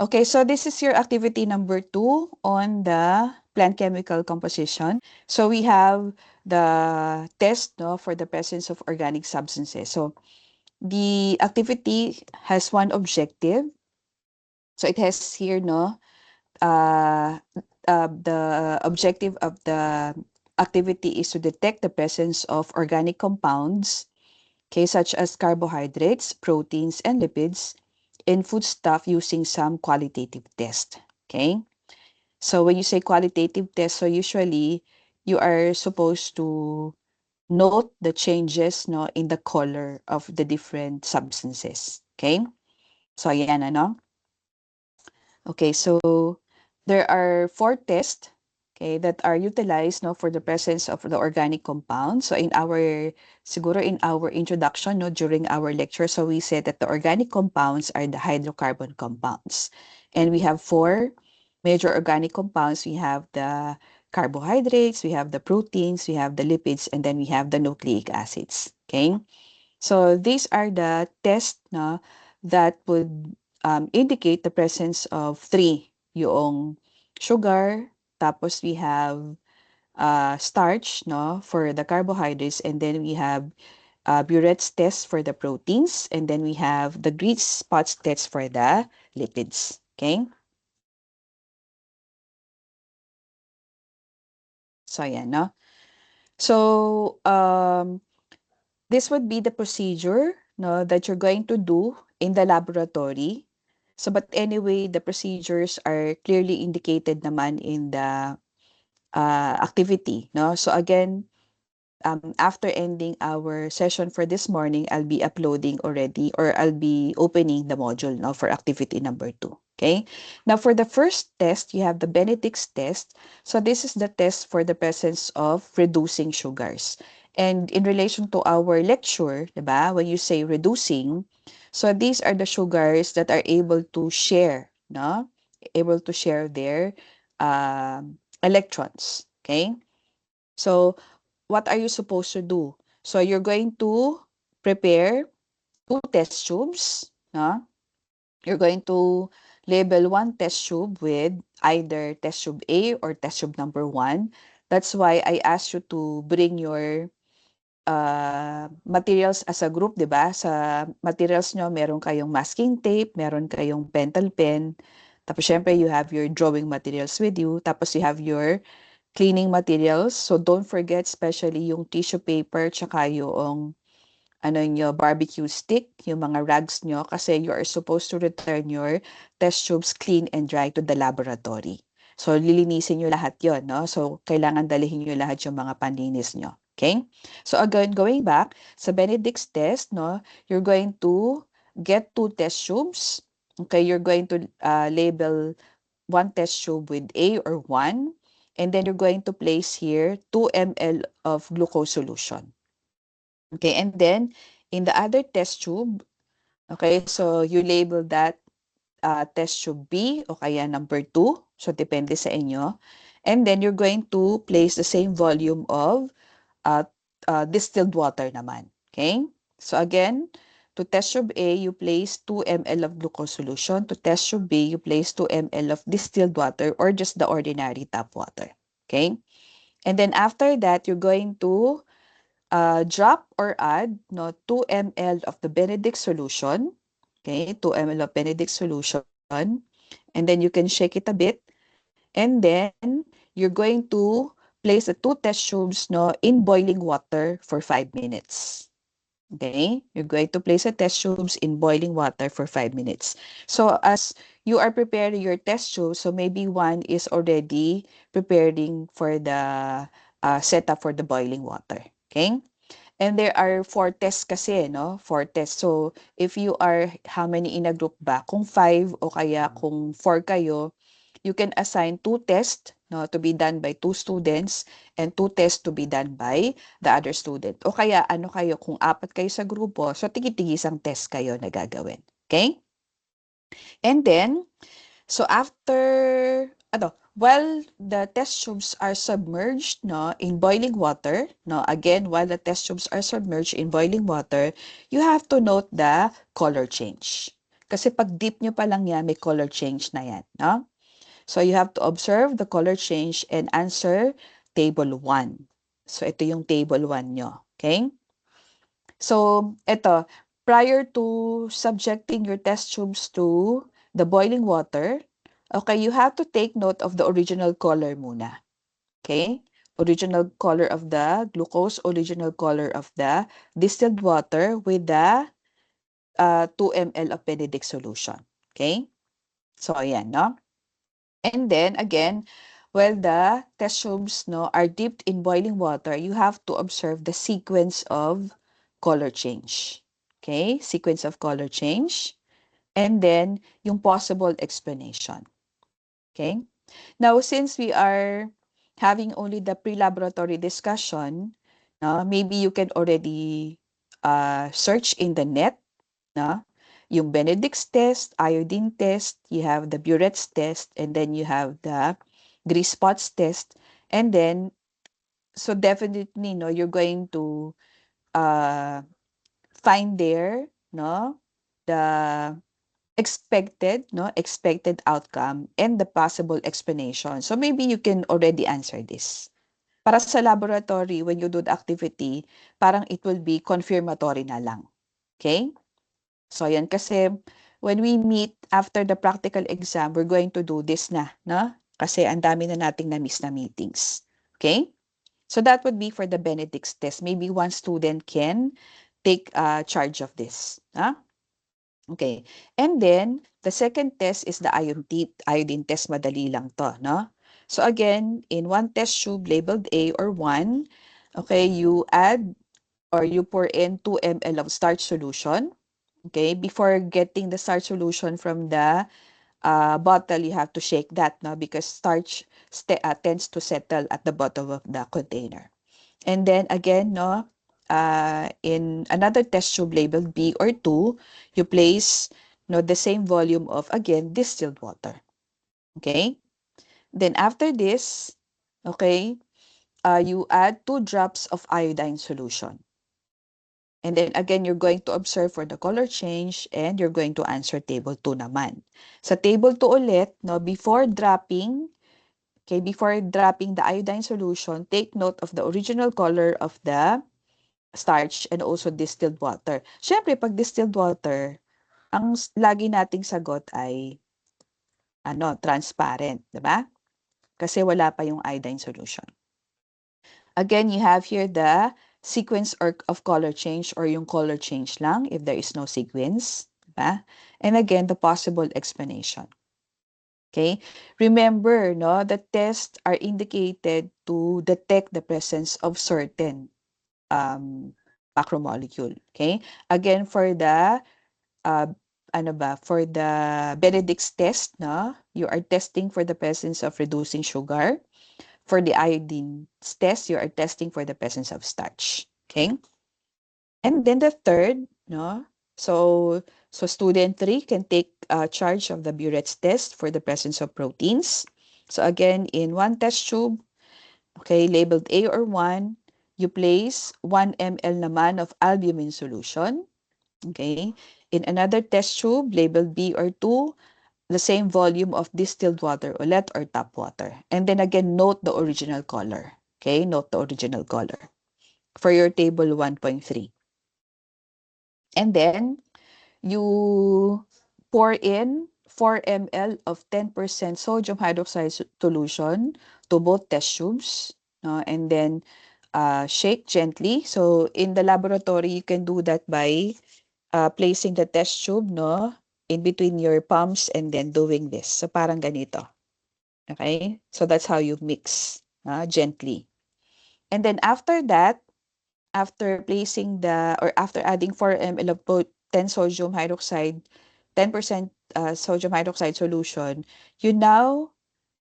Okay, so this is your activity number 2 on the plant chemical composition. So we have the test no, for the presence of organic substances. So the activity has one objective. So it has here no the objective of the activity is to detect the presence of organic compounds, okay, such as carbohydrates, proteins, and lipids in foodstuff using some qualitative test. Okay. So when you say qualitative test, so usually you are supposed to note the changes no in the color of the different substances. Okay? So ayan ano. Okay, so there are 4 tests okay that are utilized no for the presence of the organic compounds. So in our siguro in our introduction no during our lecture, so we said that the organic compounds are the hydrocarbon compounds. And we have 4 major organic compounds. We have the carbohydrates, we have the proteins, we have the lipids, and then we have the nucleic acids. Okay? So these are the tests na that would indicate the presence of 3, yung sugar, tapos we have starch no for the carbohydrates, and then we have Buret's test for the proteins, and then we have the grease spots test for the lipids. Okay? So ayan, no? So this would be the procedure no, that you're going to do in the laboratory. So but anyway, the procedures are clearly indicated naman in the activity. No? So again, after ending our session for this morning, I'll be uploading already or I'll be opening the module no, for activity number 2. Okay. Now for the first test, you have the Benedict's test. So this is the test for the presence of reducing sugars. And in relation to our lecture, diba, when you say reducing, so these are the sugars that are able to share, no? Able to share their electrons. Okay. So what are you supposed to do? So you're going to prepare 2 test tubes. No? You're going to label 1 test tube with either test tube A or test tube number 1. That's why I asked you to bring your materials as a group, di ba? Sa materials nyo, meron kayong masking tape, meron kayong pentel pen, tapos syempre you have your drawing materials with you, tapos you have your cleaning materials. So don't forget especially yung tissue paper tsaka yung ano nyo, barbecue stick, yung mga rags nyo kasi you are supposed to return your test tubes clean and dry to the laboratory. So lilinisin nyo lahat yon, no? So kailangan dalihin nyo lahat yung mga panlinis nyo. Okay? So again, going back sa Benedict's test, no, you're going to get 2 test tubes. Okay, you're going to label 1 test tube with A or 1. And then you're going to place here 2 ml of glucose solution. Okay, and then in the other test tube, okay, so you label that test tube B o kaya number 2. So depende sa inyo. And then you're going to place the same volume of uh, distilled water naman. Okay? So again, to test tube A, you place 2 ml of glucose solution. To test tube B, you place 2 ml of distilled water or just the ordinary tap water. Okay? And then after that, you're going to drop or add no 2 ml of the Benedict solution. Okay, 2 ml of Benedict solution. And then you can shake it a bit. And then you're going to place the 2 test tubes no in boiling water for 5 minutes. Okay, you're going to place the test tubes in boiling water for 5 minutes. So as you are preparing your test tube, so maybe one is already preparing for the setup for the boiling water. Okay. And there are 4 tests kasi, no? 4 tests. So, if you are, how many in a group ba? Kung 5 o kaya kung 4 kayo, you can assign 2 tests no, to be done by 2 students and 2 tests to be done by the other student. O kaya ano kayo, kung 4 kayo sa grupo, so tigi-tigisang test kayo na gagawin. Okay? And then, so after, while the test tubes are submerged no, in boiling water, no, again, while the test tubes are submerged in boiling water, you have to note the color change. Kasi pag dip nyo pa lang yan, may color change na yan. No? So you have to observe the color change and answer table 1. So ito yung table 1 nyo. Okay? So ito, prior to subjecting your test tubes to the boiling water, okay, you have to take note of the original color muna. Okay? Original color of the glucose, original color of the distilled water with the 2 ml of Benedict solution. Okay? So, ayan, no? And then, again, while the test tubes no, are dipped in boiling water, you have to observe the sequence of color change. Okay? Sequence of color change. And then, yung possible explanation. Okay? Now, since we are having only the pre-laboratory discussion, maybe you can already search in the net, yung Benedict's test, iodine test, you have the Buret's test, and then you have the grease spots test. And then, so definitely, you're going to find there, the expected outcome and the possible explanation. So maybe you can already answer this. Para sa laboratory, when you do the activity, parang it will be confirmatory na lang. Okay? So yan kasi when we meet after the practical exam, we're going to do this na, no? Kasi ang dami na nating na-miss na meetings. Okay? So that would be for the Benedict's test. Maybe one student can take charge of this. Huh? Okay. And then, the second test is the iodine test. Madali lang to, no? So again, in one test tube labeled A or 1, okay, you add or you pour in 2 ml of starch solution. Okay, before getting the starch solution from the bottle, you have to shake that, no? Because starch tends to settle at the bottom of the container. And then again, no, in another test tube labeled B or 2, you place the same volume of, again, distilled water. Okay? Then after this, okay, you add 2 drops of iodine solution. And then again, you're going to observe for the color change and you're going to answer table 2 naman. Sa table 2 ulit, no, before dropping the iodine solution, take note of the original color of the starch and also distilled water. Siyempre, pag distilled water, ang lagi nating sagot ay transparent, di ba? Kasi wala pa yung iodine solution. Again, you have here the sequence of color change or yung color change lang if there is no sequence. Diba? And again, the possible explanation. Okay? Remember, no, the tests are indicated to detect the presence of certain macromolecule. Okay? Again, for the for the Benedict's test, no, you are testing for the presence of reducing sugar. For the iodine test, you are testing for the presence of starch. Okay? And then the third, no, so student 3 can take charge of the Buret's test for the presence of proteins. So again, in one test tube, okay, labeled A or 1, you place 1 ml naman of albumin solution. Okay. In another test tube, labeled B or 2, the same volume of distilled water ulit or tap water. And then again, note the original color. Okay, note the original color for your table 1.3. And then, you pour in 4 ml of 10% sodium hydroxide solution to both test tubes. And then, shake gently. So, in the laboratory, you can do that by placing the test tube in between your palms and then doing this. So, parang ganito. Okay? So, that's how you mix gently. And then, after that, after placing after adding 4 ml of 10 sodium hydroxide, 10% sodium hydroxide solution, you now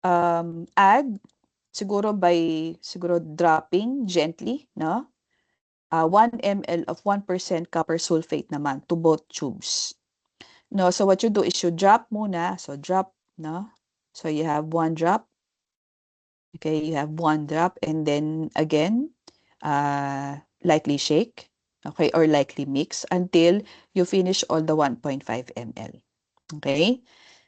add siguro dropping gently, 1 ml of 1% copper sulfate naman to both tubes. No, so what you do is you drop muna. So drop, no? So you have 1 drop. Okay, you have 1 drop and then again, lightly shake, okay, or lightly mix until you finish all the 1.5 ml. Okay?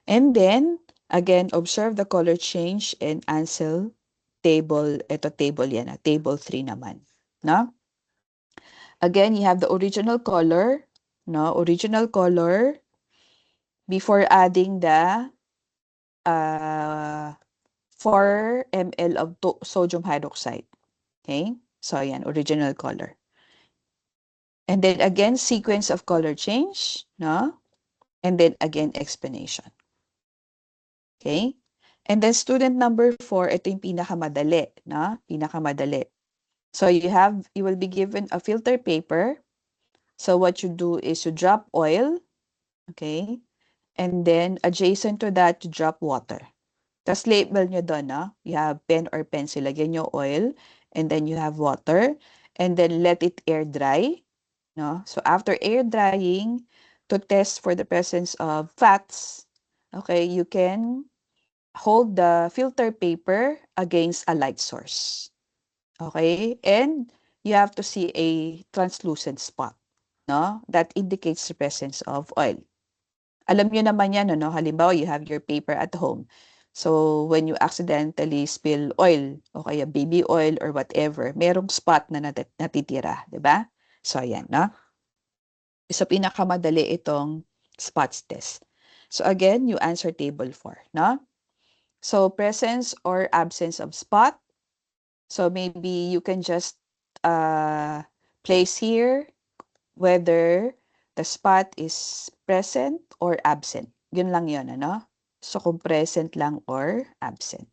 And then, again, observe the color change and answer table. Ito table yan, table 3 naman. No? Again, you have the original color. No? Original color before adding the 4 ml of sodium hydroxide. Okay? So, yan, original color. And then again, sequence of color change, no? And then again, explanation. Okay? And then student number 4, ito yung pinakamadali, no? Pinakamadali. So you will be given a filter paper. So what you do is you drop oil, okay? And then adjacent to that, you drop water. Tapos label nyo doon, no? You have pen or pencil, lagyan nyo oil, and then you have water, and then let it air dry. No? So after air drying, to test for the presence of fats, okay, you can hold the filter paper against a light source. Okay? And you have to see a translucent spot, no? That indicates the presence of oil. Alam niyo naman yan, no? Halimbawa, you have your paper at home. So, when you accidentally spill oil, o kaya baby oil or whatever, merong spot na natitira, di ba? So, ayan, no? So, pinakamadali itong spots test. So, again, you answer table 4, no? So, presence or absence of spot. So, maybe you can just place here whether the spot is present or absent. Yun lang yun, ano? So, kung present lang or absent.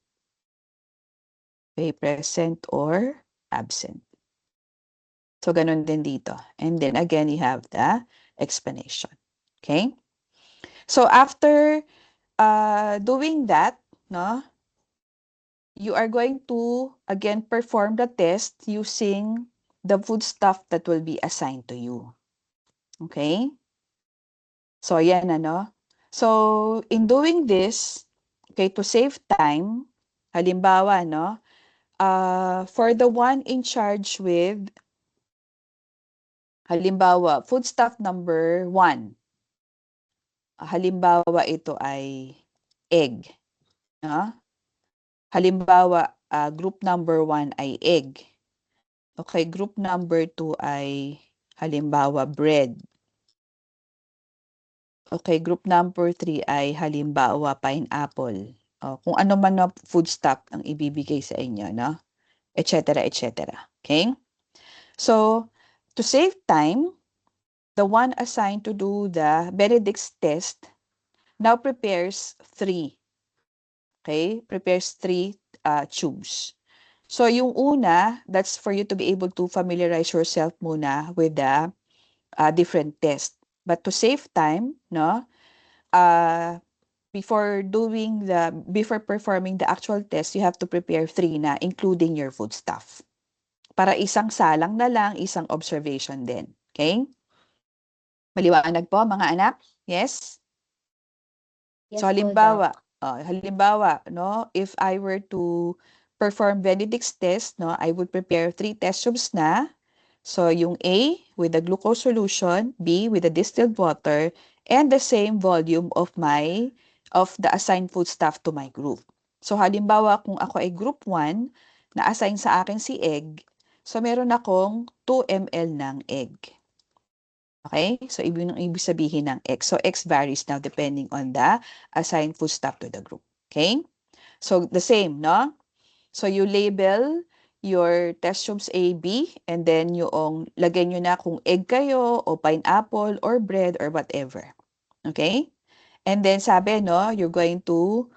Okay, present or absent. So, ganun din dito. And then, again, you have the explanation. Okay? So, after doing that, no, you are going to, again, perform the test using the foodstuff that will be assigned to you. Okay? So, yan, ano? So, in doing this, okay, to save time, halimbawa, no, for the one in charge with, halimbawa, foodstuff number 1, halimbawa, ito ay egg, no? Halimbawa, group number 1 ay egg. Okay, group number 2 ay halimbawa bread. Okay, group number 3 ay halimbawa pineapple. Kung ano man na foodstuff ang ibibigay sa inyo, no? Et cetera, et cetera. Okay? So, to save time, the one assigned to do the Benedict's test now prepares 3. Okay? Prepares 3 tubes. So, yung una, that's for you to be able to familiarize yourself muna with the different tests. But to save time, no, before performing the actual test, you have to prepare 3 na, including your foodstuff. Para isang salang na lang, isang observation din. Okay? Maliwanag po, mga anak? Yes? Yes So, po, Doc. halimbawa, no, if I were to perform Benedict's test, no, I would prepare 3 test tubes na. So, yung A with the glucose solution, B with the distilled water, and the same volume of the assigned foodstuff to my group. So, halimbawa, kung ako ay group 1, na-assign sa akin si egg, so meron akong 2 ml ng egg. Okay? So, ibig sabihin ng X. So, X varies now depending on the assigned foodstuff to the group. Okay? So, the same, no? So, you label your test tubes A, B, and then yung lagay nyo na kung egg kayo, o pineapple, or bread, or whatever. Okay? And then, sabi, no, you're going to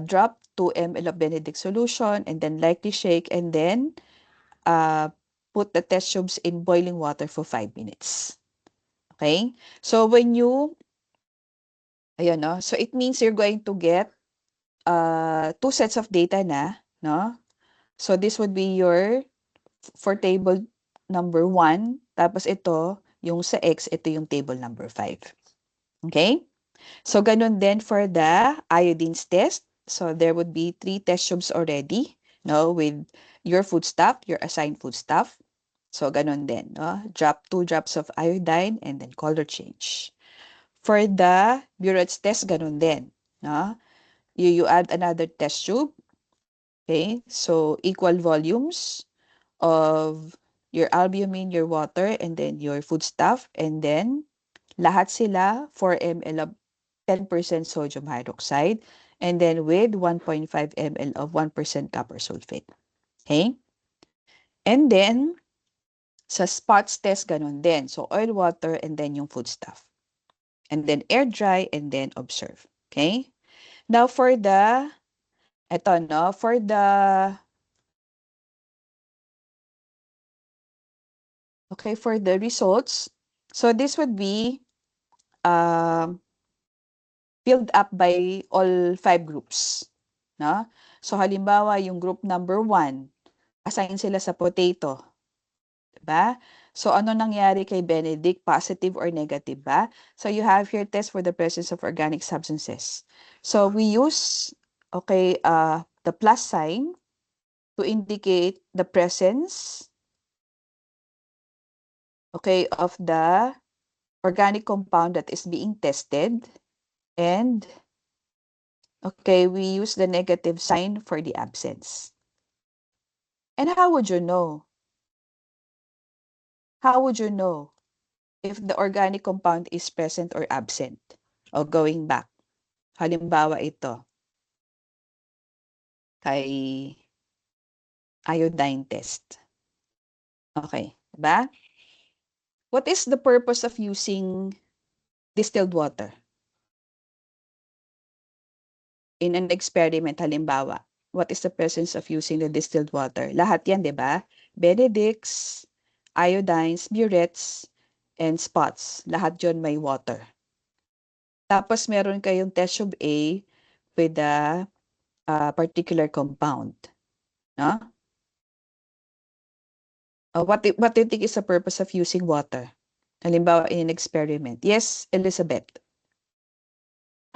drop 2 ml of Benedict solution, and then lightly shake, and then put the test tubes in boiling water for 5 minutes. Okay? So, ayan, no? So, it means you're going to get 2 sets of data na, no? So, this would be for table number 1. Tapos ito, yung sa X, ito yung table number 5. Okay? So, ganun din for the iodine's test. So, there would be 3 test tubes already, no? With your foodstuff, your assigned foodstuff. So, ganun din, no? Drop 2 drops of iodine and then color change. For the Buret's test, ganun din. No? You add another test tube. Okay, so equal volumes of your albumin, your water, and then your foodstuff. And then, lahat sila 4 ml of 10% sodium hydroxide. And then with 1.5 ml of 1% copper sulfate. Okay? And then, sa spots test, ganun din. So, oil, water, and then yung foodstuff. And then air dry, and then observe. Okay? Now, for the, eto, no? For the, okay, for the results, so this would be filled up by all 5 groups. No? So, halimbawa, yung group number 1, assign sila sa potato. Diba? So, ano nangyari kay Benedict? Positive or negative ba? So, you have here test for the presence of organic substances. So, we use, okay, the plus sign to indicate the presence, okay, of the organic compound that is being tested. And, okay, we use the negative sign for the absence. And how would you know? How would you know if the organic compound is present or absent? O going back. Halimbawa ito, kay iodine test. Okay, diba? What is the purpose of using distilled water? In an experiment, halimbawa, what is the presence of using the distilled water? Lahat yan, di ba? Benedict's, iodines, burettes, and spots. Lahat yun may water. Tapos meron kayong test tube A with a particular compound. No? What do you think is the purpose of using water? Halimbawa, in an experiment. Yes, Elizabeth.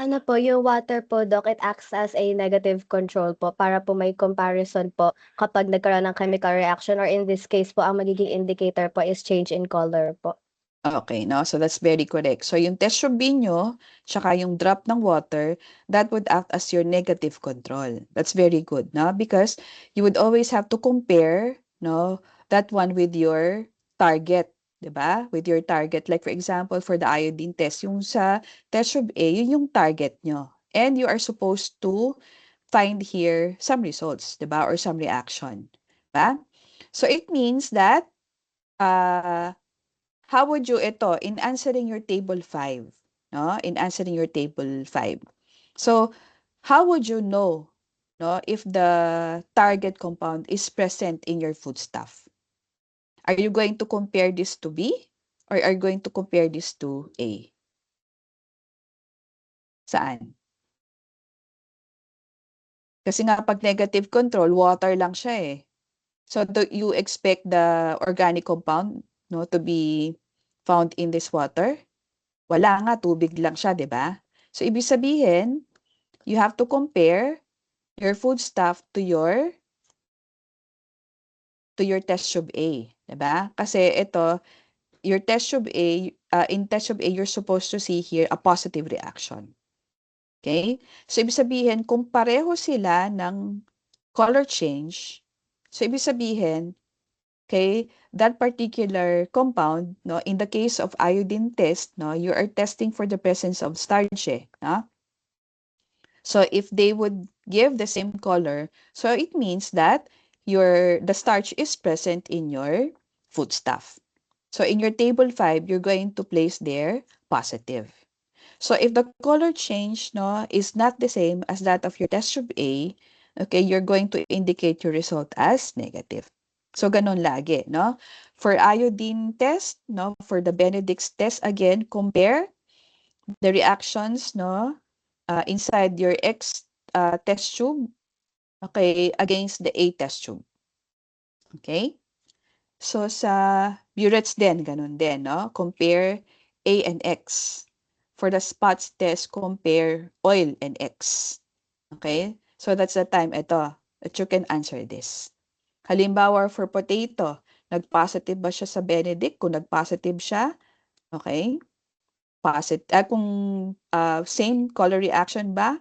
Ano po, yung water po, Doc, it acts as a negative control po para po may comparison po kapag nagkaroon ng chemical reaction, or in this case po, ang magiging indicator po is change in color po. Okay, no? So that's very correct. So yung test tube B nyo, tsaka yung drop ng water, that would act as your negative control. That's very good, no? Because you would always have to compare, no, that one with your target, 'di ba? With your target. Like for example, for the iodine test, yung sa test tube A, yun yung target nyo. And you are supposed to find here some results, 'di ba? Or some reaction, 'di ba? So it means that how would you ito in answering your table 5, no? In answering your table 5. So, how would you know, no, if the target compound is present in your foodstuff? Are you going to compare this to B or are you going to compare this to A? Saan? Kasi nga pag negative control, water lang siya eh. So, do you expect the organic compound, no, to be found in this water? Wala nga, tubig lang siya, 'di ba? So, ibig sabihin, you have to compare your foodstuff to your test tube A, 'di ba? Kasi ito, your test tube A, in test tube A, you're supposed to see here a positive reaction. Okay? So, ibig sabihin, kung pareho sila ng color change, so ibig sabihin, okay, that particular compound, no, in the case of iodine test, no, you are testing for the presence of starch, no? So if they would give the same color, so it means that the starch is present in your foodstuff. So in your table 5, you're going to place there positive. So if the color change, no, is not the same as that of your test tube A, okay, you're going to indicate your result as negative. So ganun lagi, no? For iodine test, no, for the Benedict's test, again, compare the reactions, no, inside your X test tube, okay, against the A test tube. Okay? So sa Buret's din, ganun din, no? Compare A and X. For the spots test, compare oil and X. Okay? So that's the time ito that you can answer this. Halimbawa for potato, nag-positive ba siya sa Benedict? Kung nag-positive siya, okay? kung same color reaction ba?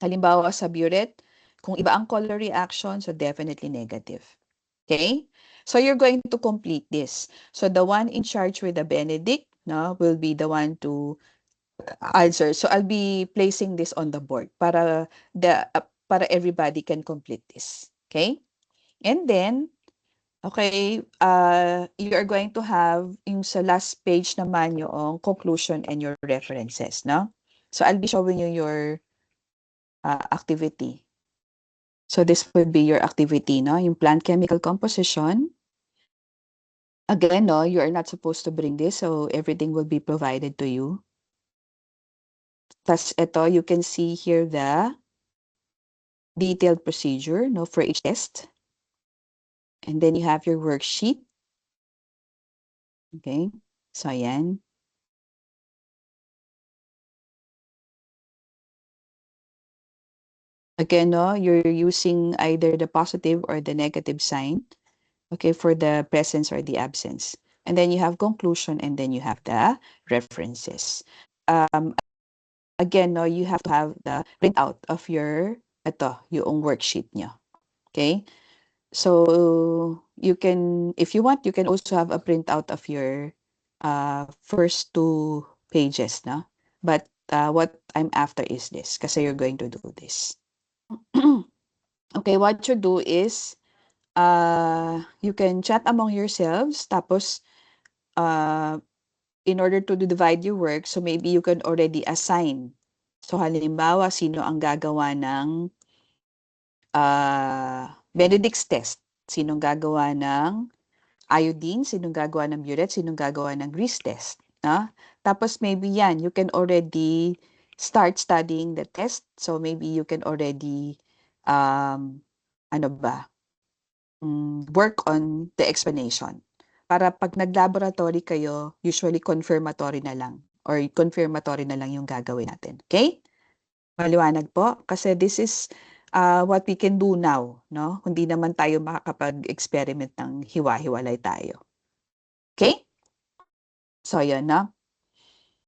Halimbawa sa burette, kung iba ang color reaction, so definitely negative. Okay? So you're going to complete this. So the one in charge with the Benedict, no, will be the one to answer. So I'll be placing this on the board para everybody can complete this. Okay? And then, okay, you are going to have yung sa last page naman yung conclusion and your references, no? So I'll be showing you your activity. So this would be your activity, no? Yung plant chemical composition. Again, no, you are not supposed to bring this, so everything will be provided to you. Tas ito, you can see here the detailed procedure, no, for each test. And then you have your worksheet. Okay, so ayan. Again, no, you're using either the positive or the negative sign, okay, for the presence or the absence. And then you have conclusion, and then you have the references. Again, no, you have to have the printout of yung worksheet nyo. Okay? So, you can, if you want, you can also have a printout of your first 2 pages, no? But what I'm after is this, kasi you're going to do this. Okay, what you do is, you can chat among yourselves, tapos, in order to divide your work, so maybe you can already assign. So, halimbawa, sino ang gagawa ng Benedict's test? Sinong gagawa ng iodine? Sinong gagawa ng burette? Sinong gagawa ng grease test? Tapos maybe yan, you can already start studying the test. So maybe you can already, work on the explanation. Para pag nag-laboratory kayo, usually confirmatory na lang or confirmatory na lang yung gagawin natin. Okay? Maliwanag po? Kasi this is what we can do now, no? Hindi naman tayo makakapag-experiment ng hiwa-hiwalay tayo. Okay? So, yun, no?